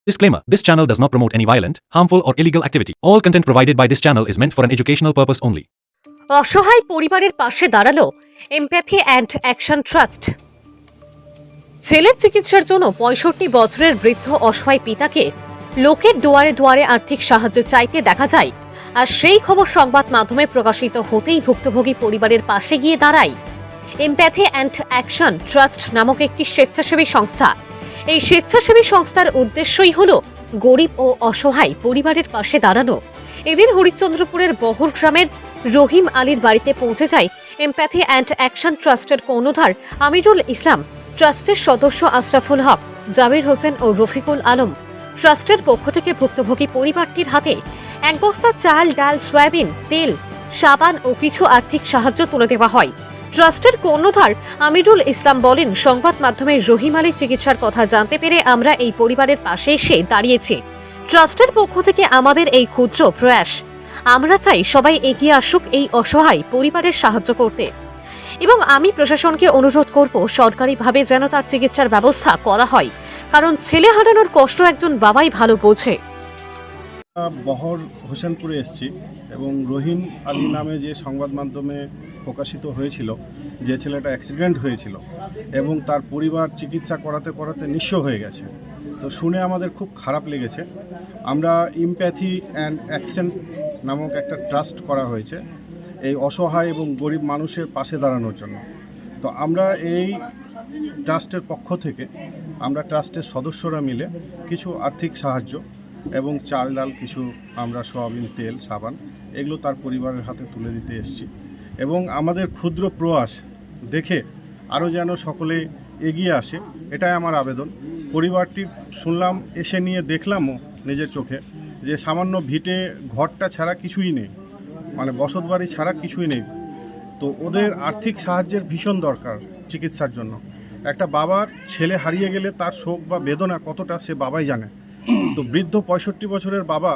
Disclaimer: This channel does not promote any violent, harmful, or illegal activity. All content provided by this channel is meant for an educational purpose only. অসহায় পরিবারের পাশে দাঁড়ালো empathy and action trust. ছেলের চিকিৎসার জন্য ৬৫ বছরের বৃদ্ধ অসহায় পিতাকে লোকের দুয়ারে দুয়ারে আর্থিক সাহায্য চাইতে দেখা যায়। আর সেই খবর সংবাদ মাধ্যমে প্রকাশিত হতেই ভুক্তভোগী পরিবারের পাশে গিয়ে দাঁড়ায় এমপ্যাথি অ্যান্ড অ্যাকশন ট্রাস্ট নামক একটি স্বেচ্ছাসেবী সংস্থা। এই স্বেচ্ছাসেবী সংস্থার উদ্দেশ্যই হলো গরিব ও অসহায় পরিবারের পাশে দাঁড়ানো। এদিন হরিশ্চন্দ্রপুরের বহর গ্রামের রহিম আলীর বাড়িতে পৌঁছে যায় এমপ্যাথি অ্যান্ড অ্যাকশন ট্রাস্টের কর্ণধার আমিরুল ইসলাম, ট্রাস্টের সদস্য আশরাফুল হক, জাবির হোসেন ও রফিকুল আলম। ট্রাস্টের পক্ষ থেকে ভুক্তভোগী পরিবারটির হাতে এক বস্তা চাল, ডাল, সয়াবিন, তেল, সাবান ও কিছু আর্থিক সাহায্য তুলে দেওয়া হয়। ট্রাস্টের কর্ণধার আমিরুল ইসলাম বলেন, সংবাদ মাধ্যমে রহিম আলীর চিকিৎসার কথা জানতে পেরে আমরা এই পরিবারের পাশে এসে দাঁড়িয়েছি। ট্রাস্টের পক্ষ থেকে আমাদের এই ক্ষুদ্র প্রয়াস, আমরা চাই সবাই এগিয়ে আসুক এই অসহায় পরিবারের সাহায্য করতে, এবং আমি প্রশাসনকে অনুরোধ করব সরকারিভাবে যেন তার চিকিৎসার ব্যবস্থা করা হয়, কারণ ছেলে হারানোর কষ্ট একজন বাবাই ভালো বোঝে। বহর হোসেনপুরে এসেছি এবং রহিম আলী নামে যে সংবাদ মাধ্যমে প্রকাশিত হয়েছিল যে ছেলেটা অ্যাক্সিডেন্ট হয়েছিল এবং তার পরিবার চিকিৎসা করাতে করাতে নিঃস্ব হয়ে গেছে, তো শুনে আমাদের খুব খারাপ লেগেছে। আমরা এমপ্যাথি অ্যান্ড অ্যাকশন নামক একটা ট্রাস্ট করা হয়েছে এই অসহায় এবং গরিব মানুষের পাশে দাঁড়ানোর জন্য। তো আমরা এই ট্রাস্টের পক্ষ থেকে আমরা ট্রাস্টের সদস্যরা মিলে কিছু আর্থিক সাহায্য এবং চাল ডাল, কিছু আমরা সয়াবিন, তেল, সাবান এগুলো তার পরিবারের হাতে তুলে দিতে এসেছি, এবং আমাদের ক্ষুদ্র প্রয়াস দেখে আরও যেন সকলে এগিয়ে আসে, এটাই আমার আবেদন। পরিবারটি শুনলাম, এসে নিয়ে দেখলামও নিজের চোখে যে সামান্য ভিটে ঘরটা ছাড়া কিছুই নেই, মানে বসতবাড়ি ছাড়া কিছুই নেই। তো ওদের আর্থিক সাহায্যের ভীষণ দরকার চিকিৎসার জন্য। একটা বাবার ছেলে হারিয়ে গেলে তার শোক বা বেদনা কতটা সে বাবাই জানে। তো বৃদ্ধ ৬৫ বছরের বাবা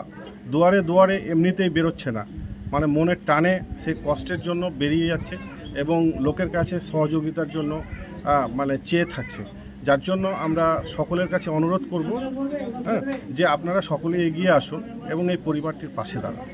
দুয়ারে দুয়ারে এমনিতেই বেরোচ্ছে না, মানে মনের টানে সে কষ্টের জন্য বেরিয়ে যাচ্ছে এবং লোকের কাছে সহযোগিতার জন্য মানে চেয়ে থাকছে। যার জন্য আমরা সকলের কাছে অনুরোধ করব যে আপনারা সকলে এগিয়ে আসুন এবং এই পরিবারটির পাশে দাঁড়ান।